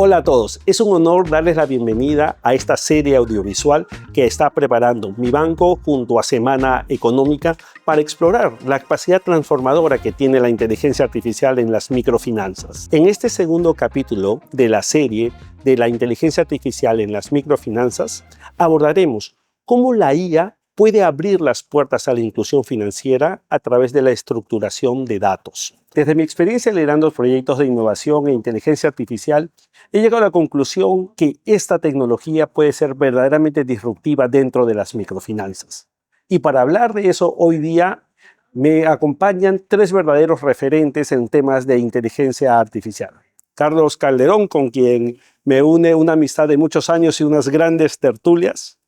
Hola a todos, es un honor darles la bienvenida a esta serie audiovisual que está preparando Mi Banco junto a Semana Económica para explorar la capacidad transformadora que tiene la inteligencia artificial en las microfinanzas. En este segundo capítulo de la serie de la inteligencia artificial en las microfinanzas, abordaremos cómo la IA puede abrir las puertas a la inclusión financiera a través de la estructuración de datos. Desde mi experiencia liderando proyectos de innovación e inteligencia artificial, he llegado a la conclusión que esta tecnología puede ser verdaderamente disruptiva dentro de las microfinanzas. Y para hablar de eso, hoy día me acompañan tres verdaderos referentes en temas de inteligencia artificial. Carlos Calderón, con quien me une una amistad de muchos años y unas grandes tertulias.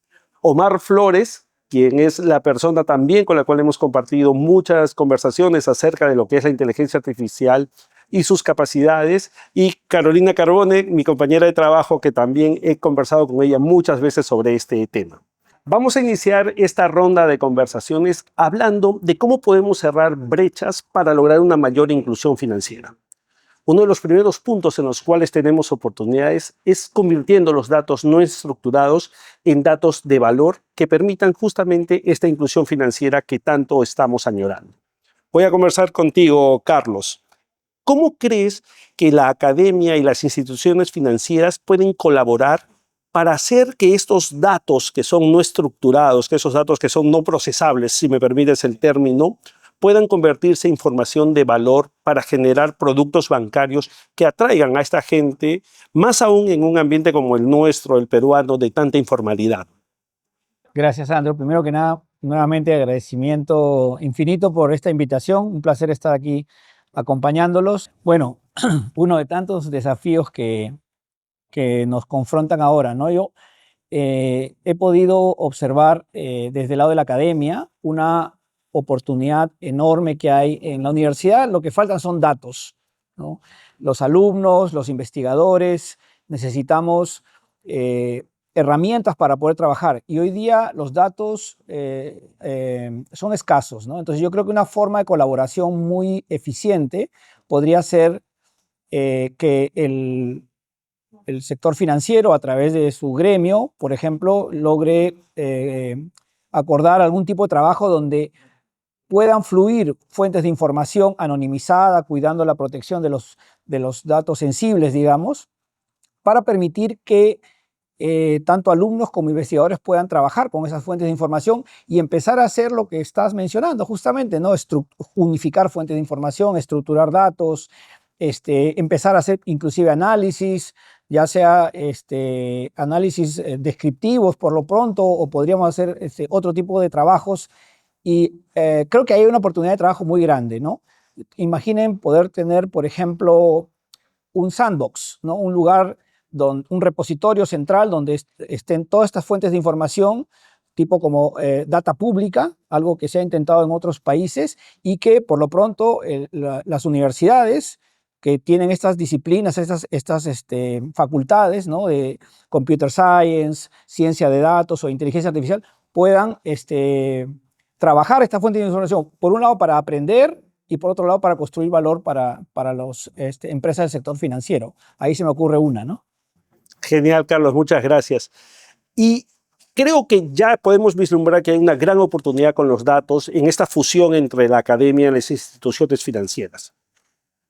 Omar Flores, quien es la persona también con la cual hemos compartido muchas conversaciones acerca de lo que es la inteligencia artificial y sus capacidades, y Carolina Carbone, mi compañera de trabajo, que también he conversado con ella muchas veces sobre este tema. Vamos a iniciar esta ronda de conversaciones hablando de cómo podemos cerrar brechas para lograr una mayor inclusión financiera. Uno de los primeros puntos en los cuales tenemos oportunidades es convirtiendo los datos no estructurados en datos de valor que permitan justamente esta inclusión financiera que tanto estamos añorando. Voy a conversar contigo, Carlos. ¿Cómo crees que la academia y las instituciones financieras pueden colaborar para hacer que estos datos que son no estructurados, que esos datos que son no procesables, si me permites el término, puedan convertirse en información de valor para generar productos bancarios que atraigan a esta gente, más aún en un ambiente como el nuestro, el peruano, de tanta informalidad? Gracias, Sandro. Primero que nada, nuevamente agradecimiento infinito por esta invitación. Un placer estar aquí acompañándolos. Bueno, uno de tantos desafíos que nos confrontan ahora, ¿no? Yo he podido observar desde el lado de la academia una oportunidad enorme que hay en la universidad. Lo que faltan son datos, ¿no? Los alumnos, los investigadores, necesitamos herramientas para poder trabajar. Y hoy día los datos son escasos, ¿no? Entonces yo creo que una forma de colaboración muy eficiente podría ser que el sector financiero, a través de su gremio, por ejemplo, logre acordar algún tipo de trabajo donde puedan fluir fuentes de información anonimizada, cuidando la protección de los datos sensibles, digamos, para permitir que tanto alumnos como investigadores puedan trabajar con esas fuentes de información y empezar a hacer lo que estás mencionando justamente, ¿no? Unificar fuentes de información, estructurar datos, empezar a hacer inclusive análisis, ya sea análisis descriptivos por lo pronto, o podríamos hacer otro tipo de trabajos. Y creo que hay una oportunidad de trabajo muy grande, ¿no? Imaginen poder tener, por ejemplo, un sandbox, ¿no? Un lugar, un repositorio central donde estén todas estas fuentes de información, tipo como data pública, algo que se ha intentado en otros países, y que por lo pronto las universidades que tienen estas disciplinas, estas facultades, ¿no? De computer science, ciencia de datos o inteligencia artificial, puedan trabajar esta fuente de información, por un lado para aprender y por otro lado para construir valor para las empresas del sector financiero. Ahí se me ocurre una, ¿no? Genial, Carlos, muchas gracias. Y creo que ya podemos vislumbrar que hay una gran oportunidad con los datos en esta fusión entre la academia y las instituciones financieras.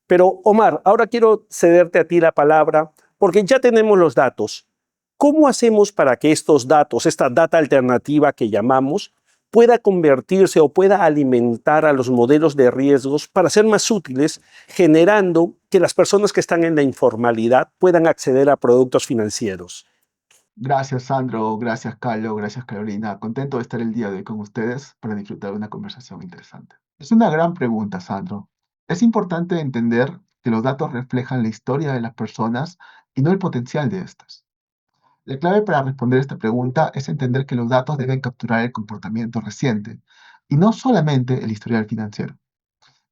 Pero, Omar, ahora quiero cederte a ti la palabra, porque ya tenemos los datos. ¿Cómo hacemos para que estos datos, esta data alternativa que llamamos, pueda convertirse o pueda alimentar a los modelos de riesgos para ser más útiles, generando que las personas que están en la informalidad puedan acceder a productos financieros? Gracias, Sandro. Gracias, Carlos. Gracias, Carolina. Contento de estar el día de hoy con ustedes para disfrutar de una conversación interesante. Es una gran pregunta, Sandro. Es importante entender que los datos reflejan la historia de las personas y no el potencial de estas. La clave para responder esta pregunta es entender que los datos deben capturar el comportamiento reciente y no solamente el historial financiero.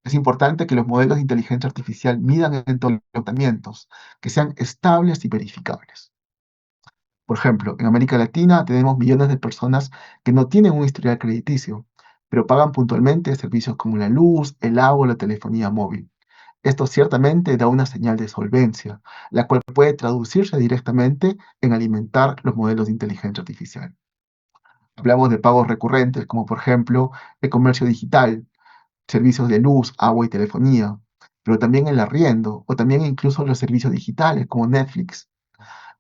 Es importante que los modelos de inteligencia artificial midan en todos los comportamientos, que sean estables y verificables. Por ejemplo, en América Latina tenemos millones de personas que no tienen un historial crediticio, pero pagan puntualmente servicios como la luz, el agua o la telefonía móvil. Esto ciertamente da una señal de solvencia, la cual puede traducirse directamente en alimentar los modelos de inteligencia artificial. Hablamos de pagos recurrentes, como por ejemplo el comercio digital, servicios de luz, agua y telefonía, pero también el arriendo o también incluso los servicios digitales como Netflix.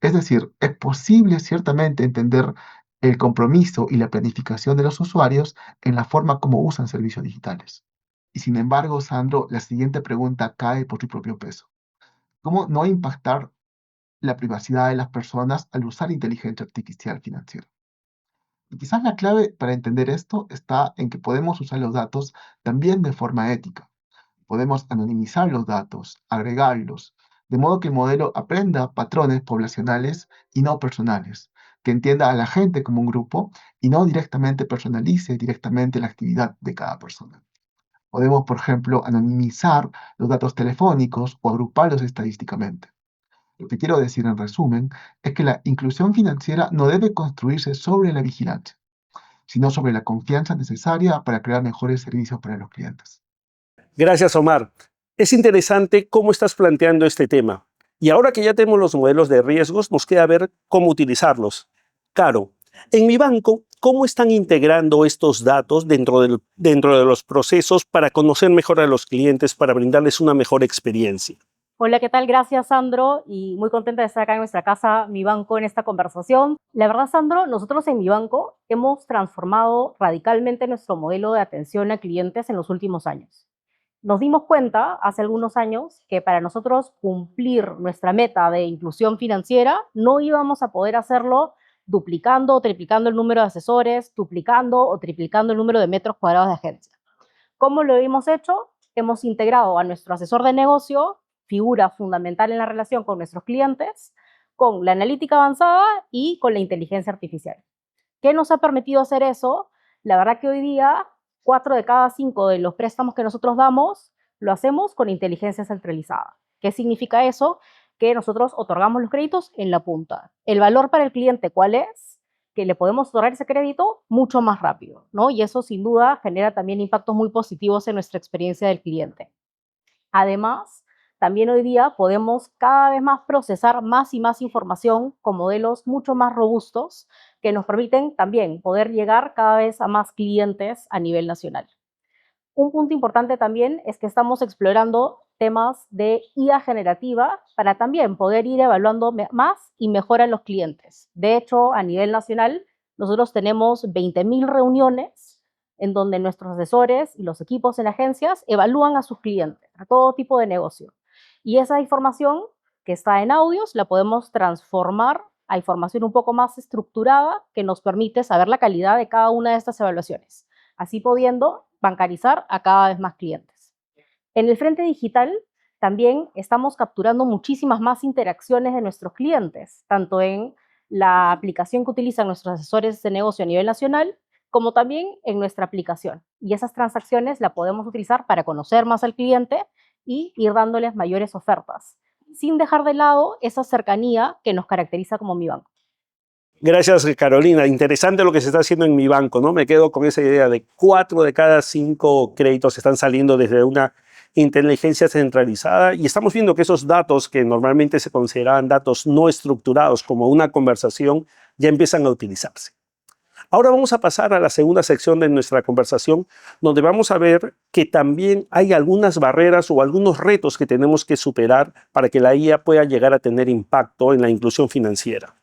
Es decir, es posible ciertamente entender el compromiso y la planificación de los usuarios en la forma como usan servicios digitales. Y sin embargo, Sandro, la siguiente pregunta cae por su propio peso. ¿Cómo no impactar la privacidad de las personas al usar inteligencia artificial financiera? Y quizás la clave para entender esto está en que podemos usar los datos también de forma ética. Podemos anonimizar los datos, agregarlos, de modo que el modelo aprenda patrones poblacionales y no personales, que entienda a la gente como un grupo y no directamente personalice directamente la actividad de cada persona. Podemos, por ejemplo, anonimizar los datos telefónicos o agruparlos estadísticamente. Lo que quiero decir en resumen es que la inclusión financiera no debe construirse sobre la vigilancia, sino sobre la confianza necesaria para crear mejores servicios para los clientes. Gracias, Omar. Es interesante cómo estás planteando este tema. Y ahora que ya tenemos los modelos de riesgos, nos queda ver cómo utilizarlos. Caro, en mi banco, ¿cómo están integrando estos datos dentro de los procesos para conocer mejor a los clientes, para brindarles una mejor experiencia? Hola, ¿qué tal? Gracias, Sandro, y muy contenta de estar acá en nuestra casa, Mi Banco, en esta conversación. La verdad, Sandro, nosotros en Mi Banco hemos transformado radicalmente nuestro modelo de atención a clientes en los últimos años. Nos dimos cuenta hace algunos años que para nosotros cumplir nuestra meta de inclusión financiera no íbamos a poder hacerlo duplicando o triplicando el número de asesores, duplicando o triplicando el número de metros cuadrados de agencia. ¿Cómo lo hemos hecho? Hemos integrado a nuestro asesor de negocio, figura fundamental en la relación con nuestros clientes, con la analítica avanzada y con la inteligencia artificial. ¿Qué nos ha permitido hacer eso? La verdad que hoy día 4 de cada 5 de los préstamos que nosotros damos lo hacemos con inteligencia centralizada. ¿Qué significa eso? Que nosotros otorgamos los créditos en la punta. ¿El valor para el cliente cuál es? Que le podemos otorgar ese crédito mucho más rápido, ¿no? Y eso sin duda genera también impactos muy positivos en nuestra experiencia del cliente. Además, también hoy día podemos cada vez más procesar más y más información con modelos mucho más robustos que nos permiten también poder llegar cada vez a más clientes a nivel nacional. Un punto importante también es que estamos explorando temas de IA generativa para también poder ir evaluando más y mejor a los clientes. De hecho, a nivel nacional, nosotros tenemos 20.000 reuniones en donde nuestros asesores y los equipos en agencias evalúan a sus clientes, a todo tipo de negocio. Y esa información que está en audios la podemos transformar a información un poco más estructurada que nos permite saber la calidad de cada una de estas evaluaciones, así pudiendo bancarizar a cada vez más clientes. En el frente digital también estamos capturando muchísimas más interacciones de nuestros clientes, tanto en la aplicación que utilizan nuestros asesores de negocio a nivel nacional, como también en nuestra aplicación. Y esas transacciones la podemos utilizar para conocer más al cliente y ir dándoles mayores ofertas, sin dejar de lado esa cercanía que nos caracteriza como Mi Banco. Gracias, Carolina. Interesante lo que se está haciendo en mi banco, ¿no? Me quedo con esa idea de 4 de cada 5 créditos están saliendo desde una inteligencia centralizada y estamos viendo que esos datos que normalmente se consideraban datos no estructurados como una conversación ya empiezan a utilizarse. Ahora vamos a pasar a la segunda sección de nuestra conversación, donde vamos a ver que también hay algunas barreras o algunos retos que tenemos que superar para que la IA pueda llegar a tener impacto en la inclusión financiera.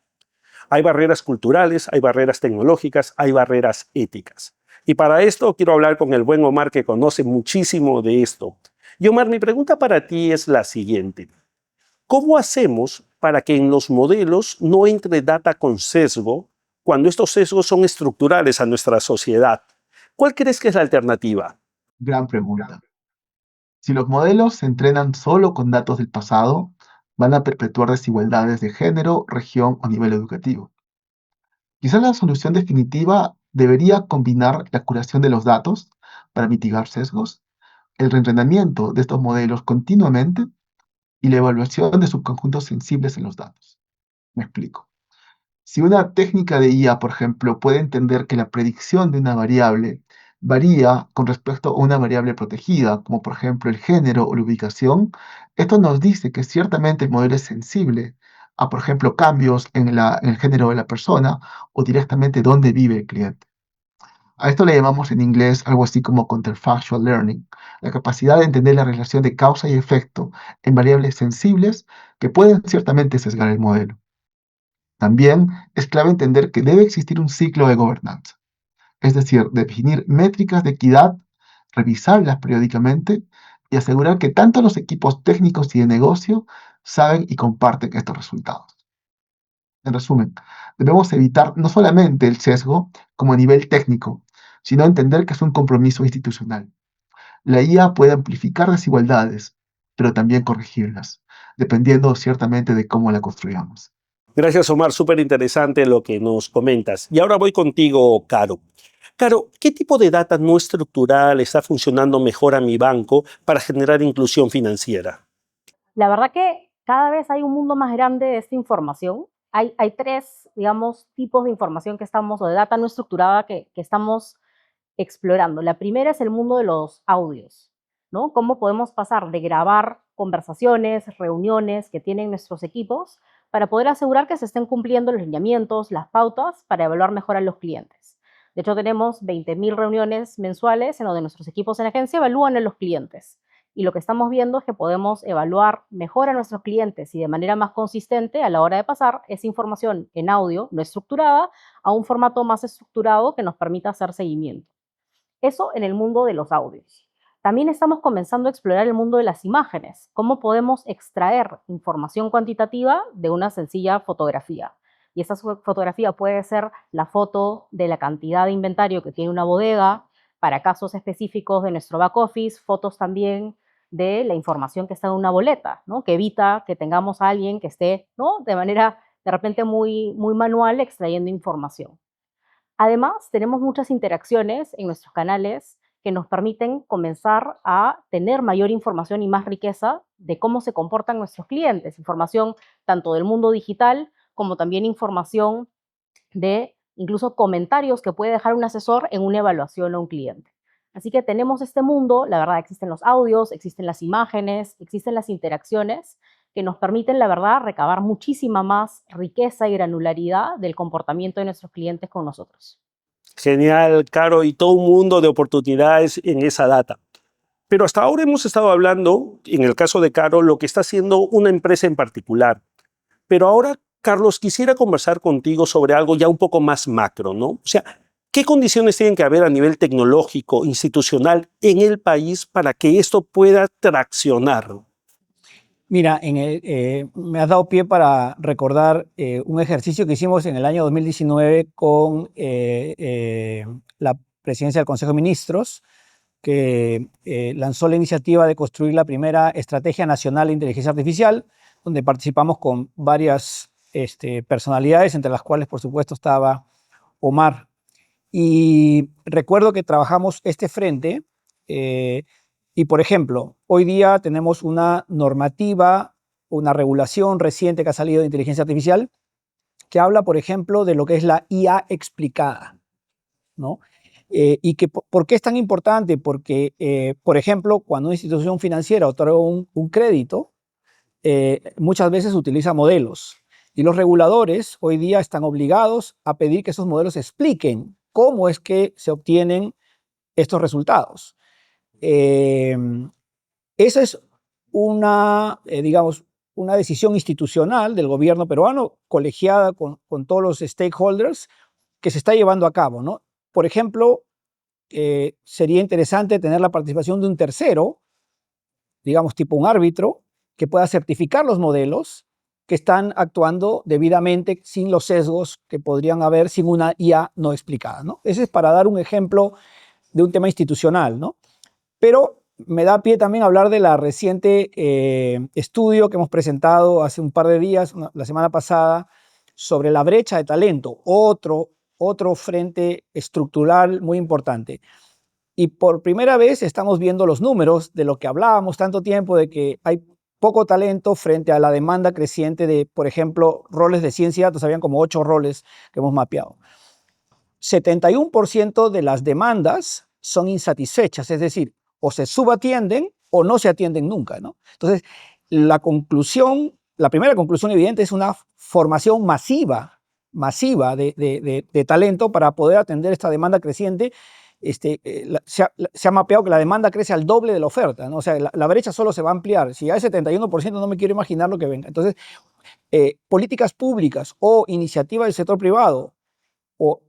Hay barreras culturales, hay barreras tecnológicas, hay barreras éticas. Y para esto quiero hablar con el buen Omar, que conoce muchísimo de esto. Y Omar, mi pregunta para ti es la siguiente. ¿Cómo hacemos para que en los modelos no entre data con sesgo cuando estos sesgos son estructurales a nuestra sociedad? ¿Cuál crees que es la alternativa? Gran pregunta. Si los modelos se entrenan solo con datos del pasado, van a perpetuar desigualdades de género, región o nivel educativo. Quizás la solución definitiva debería combinar la curación de los datos para mitigar sesgos, el reentrenamiento de estos modelos continuamente y la evaluación de subconjuntos sensibles en los datos. Me explico. Si una técnica de IA, por ejemplo, puede entender que la predicción de una variable varía con respecto a una variable protegida, como por ejemplo el género o la ubicación, esto nos dice que ciertamente el modelo es sensible a, por ejemplo, cambios en el género de la persona o directamente dónde vive el cliente. A esto le llamamos en inglés algo así como counterfactual learning, la capacidad de entender la relación de causa y efecto en variables sensibles que pueden ciertamente sesgar el modelo. También es clave entender que debe existir un ciclo de gobernanza, es decir, definir métricas de equidad, revisarlas periódicamente y asegurar que tanto los equipos técnicos y de negocio saben y comparten estos resultados. En resumen, debemos evitar no solamente el sesgo como a nivel técnico, sino entender que es un compromiso institucional. La IA puede amplificar desigualdades, pero también corregirlas, dependiendo ciertamente de cómo la construyamos. Gracias, Omar. Súper interesante lo que nos comentas. Y ahora voy contigo, Caro. Caro, ¿qué tipo de data no estructural está funcionando mejor a mi banco para generar inclusión financiera? La verdad que cada vez hay un mundo más grande de esta información. Hay tres, digamos, tipos de información que estamos, o de data no estructurada que estamos explorando. La primera es el mundo de los audios, ¿no? Cómo podemos pasar de grabar conversaciones, reuniones que tienen nuestros equipos para poder asegurar que se estén cumpliendo los lineamientos, las pautas para evaluar mejor a los clientes. De hecho, tenemos 20.000 reuniones mensuales en donde nuestros equipos en agencia evalúan a los clientes. Y lo que estamos viendo es que podemos evaluar mejor a nuestros clientes y de manera más consistente a la hora de pasar esa información en audio no estructurada a un formato más estructurado que nos permita hacer seguimiento. Eso en el mundo de los audios. También estamos comenzando a explorar el mundo de las imágenes, cómo podemos extraer información cuantitativa de una sencilla fotografía. Y esa fotografía puede ser la foto de la cantidad de inventario que tiene una bodega, para casos específicos de nuestro back office, fotos también de la información que está en una boleta, ¿no? Que evita que tengamos a alguien que esté, ¿no?, de manera de repente muy manual extrayendo información. Además, tenemos muchas interacciones en nuestros canales que nos permiten comenzar a tener mayor información y más riqueza de cómo se comportan nuestros clientes. Información tanto del mundo digital como también información de incluso comentarios que puede dejar un asesor en una evaluación a un cliente. Así que tenemos este mundo, la verdad, existen los audios, existen las imágenes, existen las interacciones que nos permiten, la verdad, recabar muchísima más riqueza y granularidad del comportamiento de nuestros clientes con nosotros. Genial, Caro, y todo un mundo de oportunidades en esa data. Pero hasta ahora hemos estado hablando, en el caso de Caro, lo que está haciendo una empresa en particular. Pero ahora, Carlos, quisiera conversar contigo sobre algo ya un poco más macro, ¿no? O sea, ¿qué condiciones tienen que haber a nivel tecnológico, institucional en el país para que esto pueda traccionar? Mira, me has dado pie para recordar un ejercicio que hicimos en el año 2019 con la presidencia del Consejo de Ministros, que lanzó la iniciativa de construir la primera Estrategia Nacional de Inteligencia Artificial, donde participamos con varias personalidades, entre las cuales, por supuesto, estaba Omar. Y recuerdo que trabajamos este frente. Y, por ejemplo, hoy día tenemos una normativa, una regulación reciente que ha salido de inteligencia artificial que habla, por ejemplo, de lo que es la IA explicada, ¿no? Y que, ¿por qué es tan importante? Porque, por ejemplo, cuando una institución financiera otorga un crédito, muchas veces utiliza modelos. Y los reguladores hoy día están obligados a pedir que esos modelos expliquen cómo es que se obtienen estos resultados. Esa es digamos, una decisión institucional del gobierno peruano, colegiada con todos los stakeholders, que se está llevando a cabo, ¿no? Por ejemplo, sería interesante tener la participación de un tercero, digamos, tipo un árbitro, que pueda certificar los modelos que están actuando debidamente sin los sesgos que podrían haber sin una IA no explicada, ¿no? Ese es para dar un ejemplo de un tema institucional, ¿no? Pero me da pie también hablar de la reciente estudio que hemos presentado hace un par de días, la semana pasada, sobre la brecha de talento, otro frente estructural muy importante. Y por primera vez estamos viendo los números de lo que hablábamos tanto tiempo, de que hay poco talento frente a la demanda creciente de, por ejemplo, roles de ciencia y datos. Habían como 8 roles que hemos mapeado. 71% de las demandas son insatisfechas, es decir, o se subatienden o no se atienden nunca, ¿no? Entonces, la primera conclusión evidente es una formación masiva de talento para poder atender esta demanda creciente. Se ha mapeado que la demanda crece al doble de la oferta, ¿no? O sea, la brecha solo se va a ampliar. Si hay 71%, no me quiero imaginar lo que venga. Entonces, políticas públicas o iniciativas del sector privado o,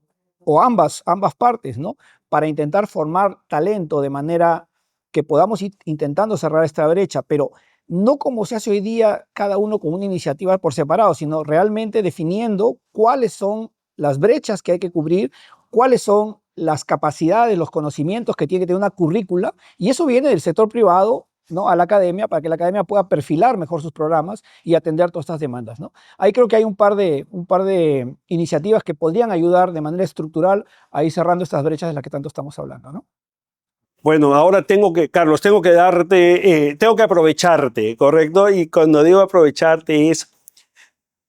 o ambas partes, ¿no? Para intentar formar talento de manera que podamos ir intentando cerrar esta brecha, pero no como se hace hoy día, cada uno con una iniciativa por separado, sino realmente definiendo cuáles son las brechas que hay que cubrir, cuáles son las capacidades, los conocimientos que tiene que tener una currícula, y eso viene del sector privado, ¿no? A la academia, para que la academia pueda perfilar mejor sus programas y atender todas estas demandas, ¿no? Ahí creo que hay un par de iniciativas que podrían ayudar de manera estructural a ir cerrando estas brechas de las que tanto estamos hablando, ¿no? Bueno, ahora Carlos, tengo que aprovecharte, ¿correcto? Y cuando digo aprovecharte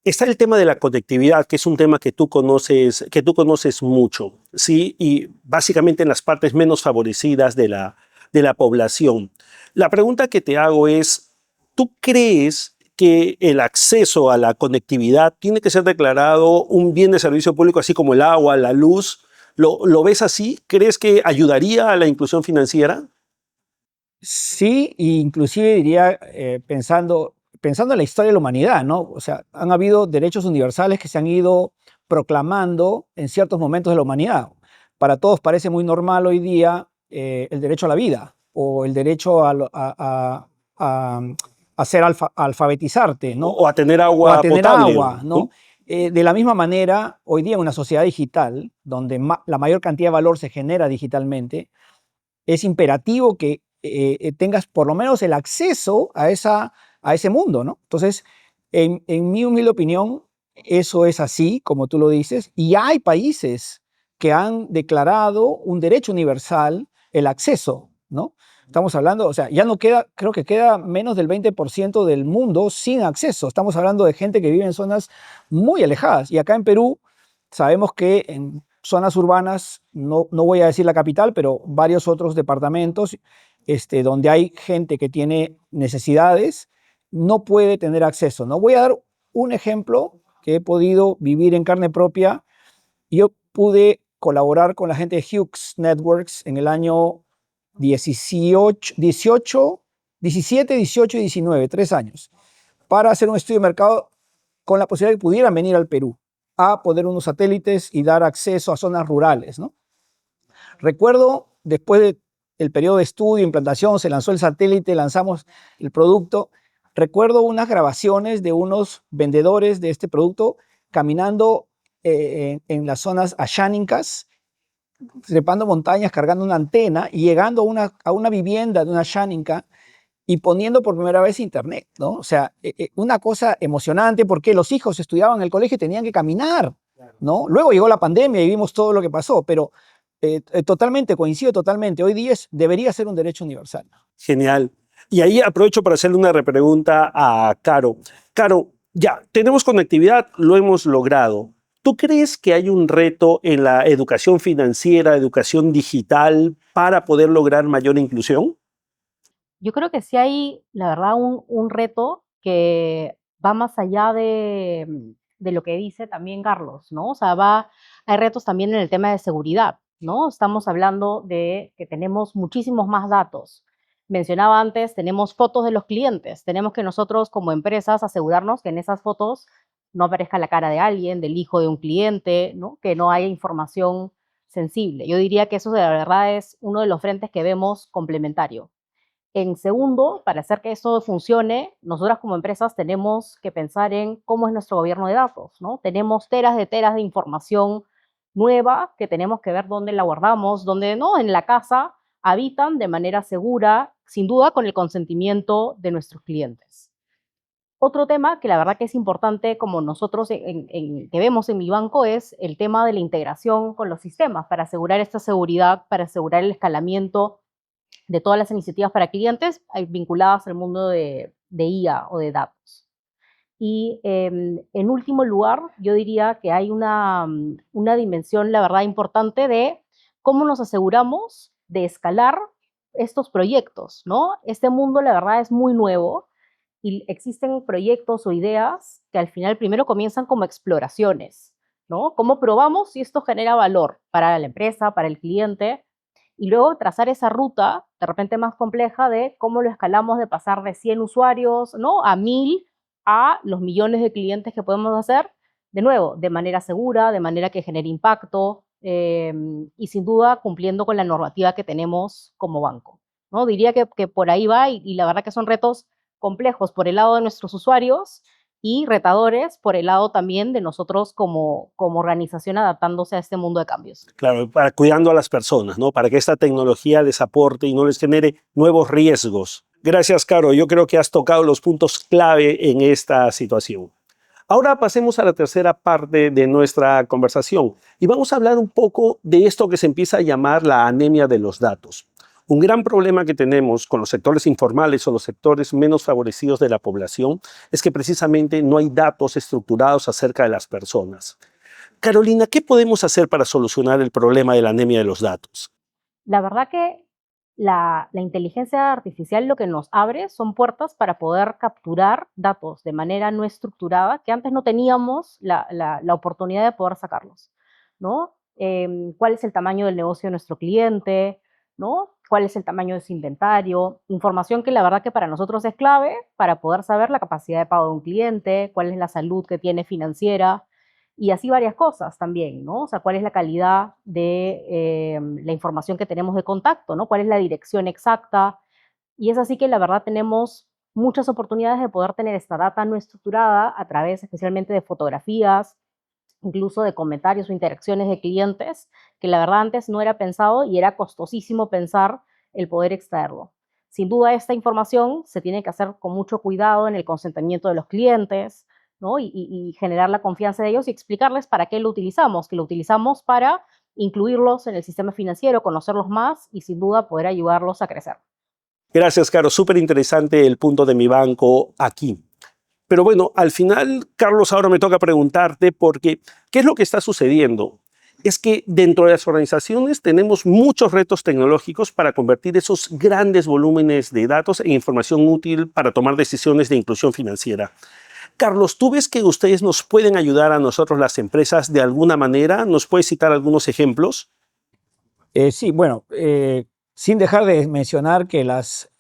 está el tema de la conectividad, que es un tema que tú conoces mucho, ¿sí? Y básicamente en las partes menos favorecidas de la población. La pregunta que te hago es, ¿tú crees que el acceso a la conectividad tiene que ser declarado un bien de servicio público, así como el agua, la luz? ¿Lo ves así? ¿Crees que ayudaría a la inclusión financiera? Sí, e inclusive diría, pensando en la historia de la humanidad, ¿no? O sea, han habido derechos universales que se han ido proclamando en ciertos momentos de la humanidad. Para todos parece muy normal hoy día el derecho a la vida o el derecho a ser alfabetizarte, ¿no? O a tener O a agua tener potable, agua, ¿no? ¿no? De la misma manera, hoy día en una sociedad digital, donde la mayor cantidad de valor se genera digitalmente, es imperativo que tengas por lo menos el acceso a ese mundo, ¿no? Entonces, en mi humilde opinión, eso es así, como tú lo dices, y hay países que han declarado un derecho universal el acceso, ¿no? Estamos hablando, o sea, ya no queda, creo que queda menos del 20% del mundo sin acceso. Estamos hablando de gente que vive en zonas muy alejadas. Y acá en Perú sabemos que en zonas urbanas, no voy a decir la capital, pero varios otros departamentos donde hay gente que tiene necesidades, no puede tener acceso, ¿no? Voy a dar un ejemplo que he podido vivir en carne propia. Yo pude colaborar con la gente de Hughes Networks en el año 17, 18 y 19, 3 años, para hacer un estudio de mercado con la posibilidad de que pudieran venir al Perú a poner unos satélites y dar acceso a zonas rurales, ¿no? Recuerdo, después del periodo de estudio, implantación, se lanzó el satélite, lanzamos el producto. Recuerdo unas grabaciones de unos vendedores de este producto caminando en las zonas ashánicas, trepando montañas, cargando una antena y llegando a una vivienda de una ashánica y poniendo por primera vez internet, ¿no? O sea, una cosa emocionante porque los hijos estudiaban en el colegio y tenían que caminar, ¿no? Luego llegó la pandemia y vimos todo lo que pasó, pero coincido totalmente. Hoy día debería ser un derecho universal. Genial. Y ahí aprovecho para hacerle una repregunta a Caro. Caro, ya, tenemos conectividad, lo hemos logrado. ¿Tú crees que hay un reto en la educación financiera, educación digital, para poder lograr mayor inclusión? Yo creo que sí hay, la verdad, un reto que va más allá de lo que dice también Carlos, ¿no? O sea, hay retos también en el tema de seguridad, ¿no? Estamos hablando de que tenemos muchísimos más datos. Mencionaba antes, tenemos fotos de los clientes. Tenemos que nosotros como empresas asegurarnos que en esas fotos no aparezca la cara de alguien, del hijo de un cliente, ¿no? Que no haya información sensible. Yo diría que eso de la verdad es uno de los frentes que vemos complementario. En segundo, para hacer que eso funcione, nosotras como empresas tenemos que pensar en cómo es nuestro gobierno de datos, ¿no? Tenemos teras de información nueva que tenemos que ver dónde la guardamos, dónde no, en la casa habitan de manera segura, sin duda con el consentimiento de nuestros clientes. Otro tema que la verdad que es importante, como nosotros que vemos en mi banco, es el tema de la integración con los sistemas para asegurar esta seguridad, para asegurar el escalamiento de todas las iniciativas para clientes vinculadas al mundo de IA o de datos. Y en último lugar, yo diría que hay una dimensión, la verdad, importante de cómo nos aseguramos de escalar estos proyectos, ¿no? Este mundo, la verdad, es muy nuevo y existen proyectos o ideas que al final primero comienzan como exploraciones, ¿no? ¿Cómo probamos si esto genera valor para la empresa, para el cliente? Y luego trazar esa ruta, de repente más compleja, de cómo lo escalamos de pasar de 100 usuarios, ¿no? A 1000, a los millones de clientes que podemos hacer, de nuevo, de manera segura, de manera que genere impacto, y sin duda cumpliendo con la normativa que tenemos como banco, ¿no? Diría que por ahí va y la verdad que son retos complejos por el lado de nuestros usuarios y retadores por el lado también de nosotros como organización adaptándose a este mundo de cambios. Claro, cuidando a las personas, ¿no? Para que esta tecnología les aporte y no les genere nuevos riesgos. Gracias, Caro. Yo creo que has tocado los puntos clave en esta situación. Ahora pasemos a la tercera parte de nuestra conversación y vamos a hablar un poco de esto que se empieza a llamar la anemia de los datos. Un gran problema que tenemos con los sectores informales o los sectores menos favorecidos de la población es que precisamente no hay datos estructurados acerca de las personas. Carolina, ¿qué podemos hacer para solucionar el problema de la anemia de los datos? La verdad que la inteligencia artificial lo que nos abre son puertas para poder capturar datos de manera no estructurada que antes no teníamos la oportunidad de poder sacarlos, ¿no? ¿Cuál es el tamaño del negocio de nuestro cliente? ¿No? ¿Cuál es el tamaño de su inventario? Información que la verdad que para nosotros es clave para poder saber la capacidad de pago de un cliente, cuál es la salud que tiene financiera, y así varias cosas también, ¿no? O sea, cuál es la calidad de la información que tenemos de contacto, ¿no? Cuál es la dirección exacta. Y es así que la verdad tenemos muchas oportunidades de poder tener esta data no estructurada a través especialmente de fotografías, incluso de comentarios o interacciones de clientes, que la verdad antes no era pensado y era costosísimo pensar el poder extraerlo. Sin duda esta información se tiene que hacer con mucho cuidado en el consentimiento de los clientes, ¿no? Y generar la confianza de ellos y explicarles para qué lo utilizamos, que lo utilizamos para incluirlos en el sistema financiero, conocerlos más y sin duda poder ayudarlos a crecer. Gracias, Caro. Súper interesante el punto de mi banco aquí. Pero bueno, al final, Carlos, ahora me toca preguntarte porque ¿qué es lo que está sucediendo? Es que dentro de las organizaciones tenemos muchos retos tecnológicos para convertir esos grandes volúmenes de datos en información útil para tomar decisiones de inclusión financiera. Carlos, ¿tú ves que ustedes nos pueden ayudar a nosotros, las empresas, de alguna manera? ¿Nos puedes citar algunos ejemplos? Sí, bueno, sin dejar de mencionar que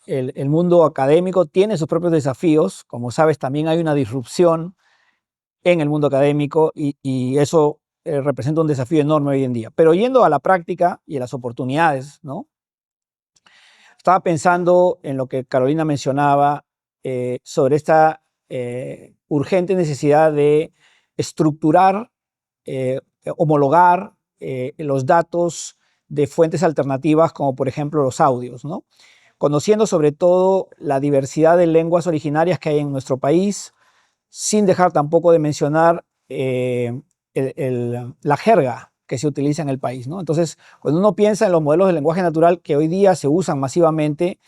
el mundo académico tiene sus propios desafíos. Como sabes, también hay una disrupción en el mundo académico y eso representa un desafío enorme hoy en día. Pero yendo a la práctica y a las oportunidades, ¿no? Estaba pensando en lo que Carolina mencionaba sobre esta urgente necesidad de estructurar, homologar los datos de fuentes alternativas, como por ejemplo los audios, ¿no? Conociendo sobre todo la diversidad de lenguas originarias que hay en nuestro país, sin dejar tampoco de mencionar la jerga que se utiliza en el país, ¿no? Entonces, cuando uno piensa en los modelos de lenguaje natural que hoy día se usan masivamente,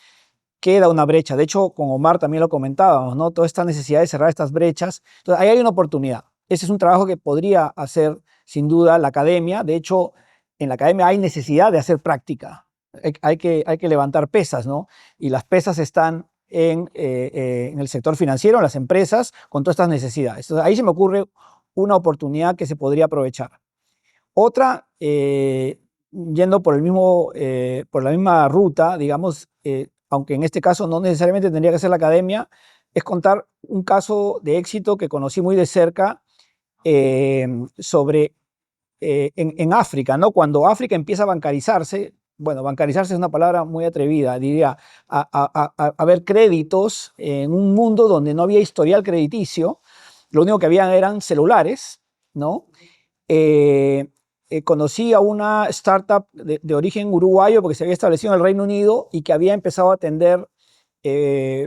queda una brecha. De hecho, con Omar también lo comentábamos, ¿no? Toda esta necesidad de cerrar estas brechas. Entonces, ahí hay una oportunidad. Ese es un trabajo que podría hacer, sin duda, la academia. De hecho, en la academia hay necesidad de hacer práctica. Hay que levantar pesas, ¿no? Y las pesas están en el sector financiero, en las empresas, con todas estas necesidades. Entonces, ahí se me ocurre una oportunidad que se podría aprovechar. Otra, yendo por la misma ruta, digamos, aunque en este caso no necesariamente tendría que ser la academia, es contar un caso de éxito que conocí muy de cerca sobre en África, ¿no? Cuando África empieza a bancarizarse, bueno, bancarizarse es una palabra muy atrevida, diría, a ver créditos en un mundo donde no había historial crediticio, lo único que había eran celulares, ¿no? Conocí a una startup de origen uruguayo porque se había establecido en el Reino Unido y que había empezado a atender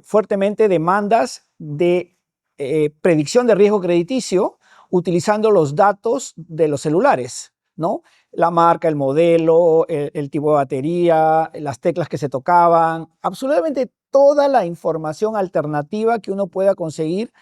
fuertemente demandas de predicción de riesgo crediticio utilizando los datos de los celulares, ¿no? La marca, el modelo, el tipo de batería, las teclas que se tocaban, absolutamente toda la información alternativa que uno pueda conseguir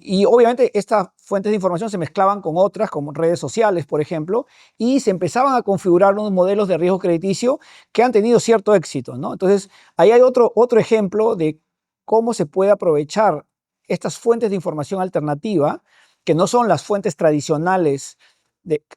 Y obviamente estas fuentes de información se mezclaban con otras, como redes sociales, por ejemplo, y se empezaban a configurar unos modelos de riesgo crediticio que han tenido cierto éxito, ¿no? Entonces, ahí hay otro ejemplo de cómo se puede aprovechar estas fuentes de información alternativa, que no son las fuentes tradicionales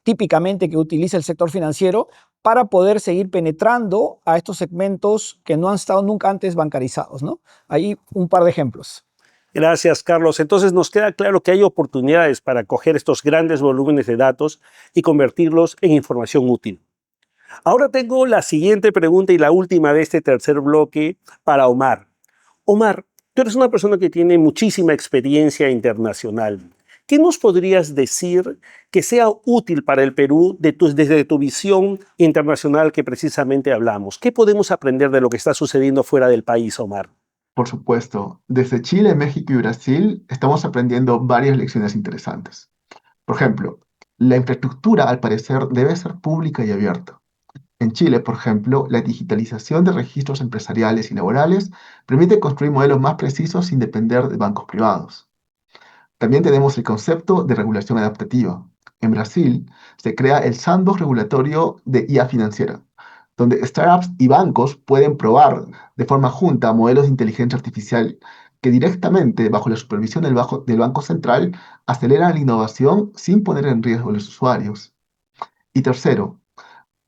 típicamente que utiliza el sector financiero, para poder seguir penetrando a estos segmentos que no han estado nunca antes bancarizados, ¿no? Ahí un par de ejemplos. Gracias, Carlos. Entonces nos queda claro que hay oportunidades para coger estos grandes volúmenes de datos y convertirlos en información útil. Ahora tengo la siguiente pregunta y la última de este tercer bloque para Omar. Omar, tú eres una persona que tiene muchísima experiencia internacional. ¿Qué nos podrías decir que sea útil para el Perú desde tu visión internacional que precisamente hablamos? ¿Qué podemos aprender de lo que está sucediendo fuera del país, Omar? Por supuesto, desde Chile, México y Brasil estamos aprendiendo varias lecciones interesantes. Por ejemplo, la infraestructura al parecer debe ser pública y abierta. En Chile, por ejemplo, la digitalización de registros empresariales y laborales permite construir modelos más precisos sin depender de bancos privados. También tenemos el concepto de regulación adaptativa. En Brasil se crea el sandbox regulatorio de IA financiera, donde startups y bancos pueden probar de forma junta modelos de inteligencia artificial que directamente, bajo la supervisión del Banco Central, aceleran la innovación sin poner en riesgo a los usuarios. Y tercero,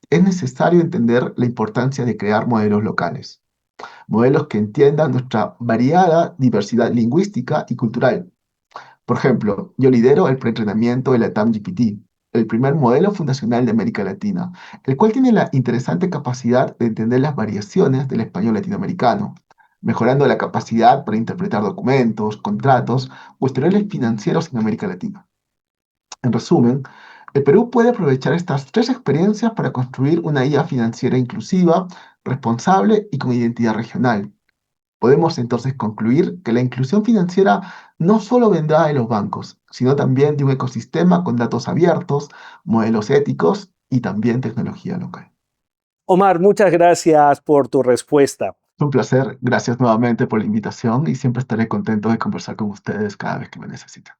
es necesario entender la importancia de crear modelos locales, modelos que entiendan nuestra variada diversidad lingüística y cultural. Por ejemplo, yo lidero el preentrenamiento de la TAM-GPT, el primer modelo fundacional de América Latina, el cual tiene la interesante capacidad de entender las variaciones del español latinoamericano, mejorando la capacidad para interpretar documentos, contratos o historiales financieros en América Latina. En resumen, el Perú puede aprovechar estas tres experiencias para construir una IA financiera inclusiva, responsable y con identidad regional. Podemos entonces concluir que la inclusión financiera no solo vendrá de los bancos, sino también de un ecosistema con datos abiertos, modelos éticos y también tecnología local. Omar, muchas gracias por tu respuesta. Es un placer, gracias nuevamente por la invitación y siempre estaré contento de conversar con ustedes cada vez que me necesiten.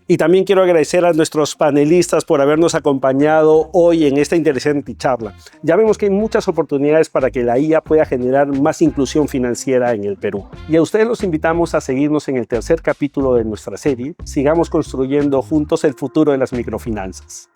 Y también quiero agradecer a nuestros panelistas por habernos acompañado hoy en esta interesante charla. Ya vemos que hay muchas oportunidades para que la IA pueda generar más inclusión financiera en el Perú. Y a ustedes los invitamos a seguirnos en el tercer capítulo de nuestra serie. Sigamos construyendo juntos el futuro de las microfinanzas.